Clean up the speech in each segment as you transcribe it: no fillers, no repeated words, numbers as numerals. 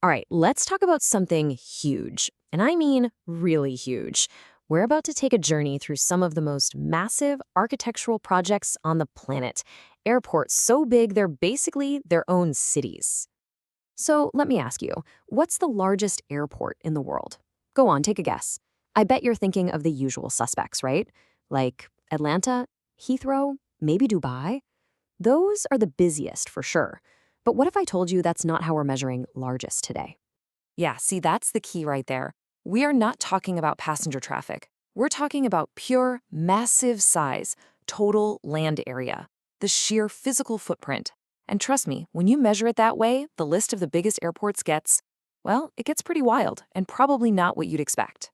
All right, let's talk about something huge. And I mean really huge. We're about to take a journey through some of the most massive architectural projects on the planet. Airports so big they're basically their own cities. So let me ask you, what's the largest airport in the world? Go on, take a guess. I bet you're thinking of the usual suspects, right? Like Atlanta, Heathrow, maybe Dubai? Those are the busiest for sure. But what if I told you that's not how we're measuring largest today? Yeah, see, that's the key right there. We are not talking about passenger traffic. We're talking about pure, massive size, total land area, the sheer physical footprint. And trust me, when you measure it that way, the list of the biggest airports gets, well, it gets pretty wild and probably not what you'd expect.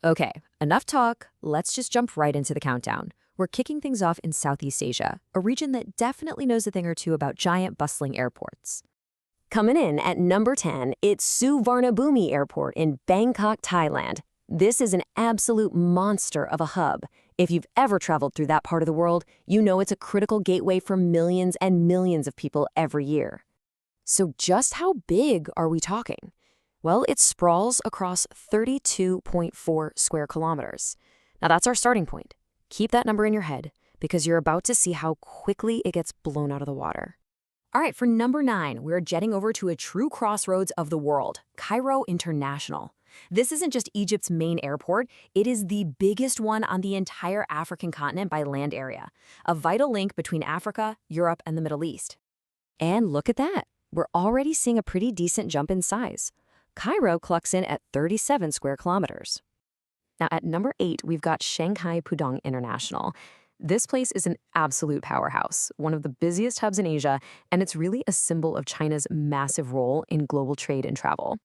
Okay, enough talk. Let's just jump right into the countdown. We're kicking things off in Southeast Asia, a region that definitely knows a thing or two about giant, bustling airports. Coming in at number 10, it's Suvarnabhumi Airport in Bangkok, Thailand. This is an absolute monster of a hub. If you've ever traveled through that part of the world, you know it's a critical gateway for millions and millions of people every year. So just how big are we talking? Well, it sprawls across 32.4 square kilometers. Now that's our starting point. Keep that number in your head because you're about to see how quickly it gets blown out of the water. All right, for number 9, we're jetting over to a true crossroads of the world, Cairo International. This isn't just Egypt's main airport, it is the biggest one on the entire African continent by land area, a vital link between Africa, Europe, and the Middle East. And look at that, we're already seeing a pretty decent jump in size. Cairo clocks in at 37 square kilometers. Now at number 8, we've got Shanghai Pudong International. This place is an absolute powerhouse, one of the busiest hubs in Asia, and it's really a symbol of China's massive role in global trade and travel.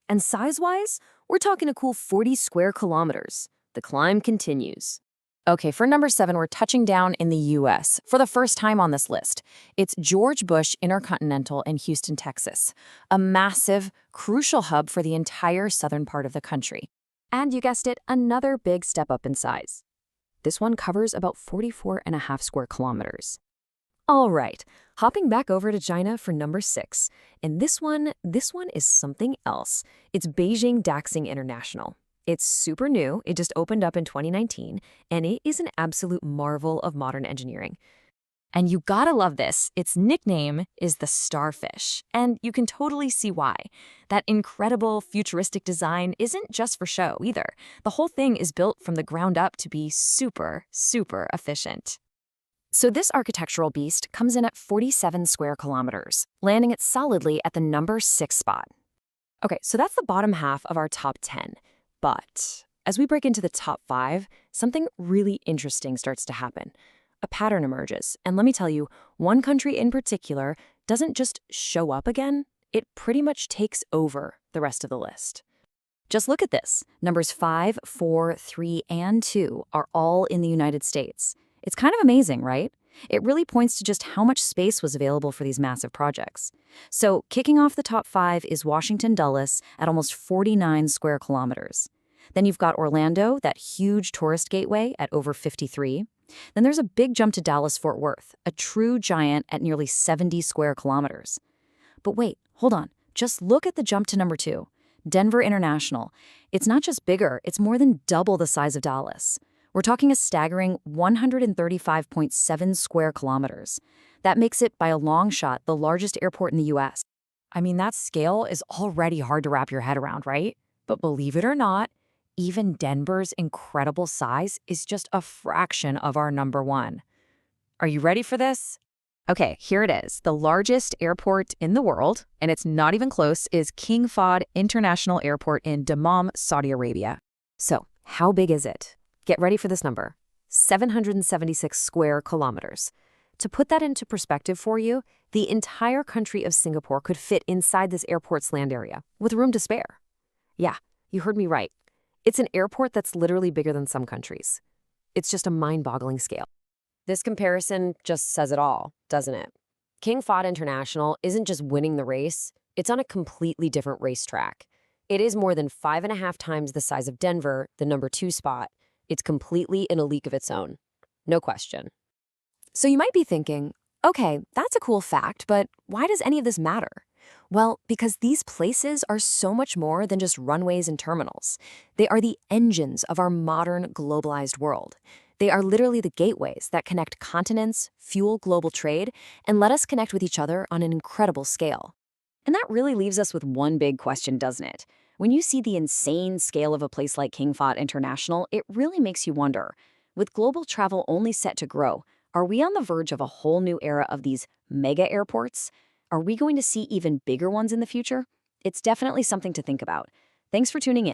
And size-wise, we're talking a cool 40 square kilometers. The climb continues. Okay, for number 7, we're touching down in the U.S. for the first time on this list. It's George Bush Intercontinental in Houston, Texas, a massive, crucial hub for the entire southern part of the country. And you guessed it, another big step up in size. This one covers about 44.5 square kilometers. All right, hopping back over to China for number 6. And this one is something else. It's Beijing Daxing International. It's super new, it just opened up in 2019, and it is an absolute marvel of modern engineering. And you gotta love this. Its nickname is the Starfish, and you can totally see why. That incredible futuristic design isn't just for show either. The whole thing is built from the ground up to be super, super efficient. So this architectural beast comes in at 47 square kilometers, landing it solidly at the number 6 spot. Okay, so that's the bottom half of our top 10. But as we break into the top 5, something really interesting starts to happen. A pattern emerges, and let me tell you, one country in particular doesn't just show up again, it pretty much takes over the rest of the list. Just look at this. Numbers 5, 4, 3, and 2 are all in the United States. It's kind of amazing, right? It really points to just how much space was available for these massive projects. So kicking off the top 5 is Washington Dulles at almost 49 square kilometers. Then you've got Orlando, that huge tourist gateway at over 53. Then there's a big jump to Dallas-Fort Worth, a true giant at nearly 70 square kilometers. But wait, hold on. Just look at the jump to number 2, Denver International. It's not just bigger, it's more than double the size of Dallas. We're talking a staggering 135.7 square kilometers. That makes it, by a long shot, the largest airport in the U.S. I mean, that scale is already hard to wrap your head around, right? But believe it or not, even Denver's incredible size is just a fraction of our number 1. Are you ready for this? Okay, here it is. The largest airport in the world, and it's not even close, is King Fahd International Airport in Dammam, Saudi Arabia. So, how big is it? Get ready for this number, 776 square kilometers. To put that into perspective for you, the entire country of Singapore could fit inside this airport's land area, with room to spare. Yeah, you heard me right. It's an airport that's literally bigger than some countries. It's just a mind-boggling scale. This comparison just says it all, doesn't it? King Fahd International isn't just winning the race, it's on a completely different racetrack. It is more than 5.5 times the size of Denver, the number 2 spot. It's completely in a league of its own. No question. So you might be thinking, okay, that's a cool fact, but why does any of this matter? Well, because these places are so much more than just runways and terminals. They are the engines of our modern globalized world. They are literally the gateways that connect continents, fuel global trade, and let us connect with each other on an incredible scale. And that really leaves us with one big question, doesn't it? When you see the insane scale of a place like King Fahd International, it really makes you wonder, with global travel only set to grow, are we on the verge of a whole new era of these mega airports? Are we going to see even bigger ones in the future? It's definitely something to think about. Thanks for tuning in.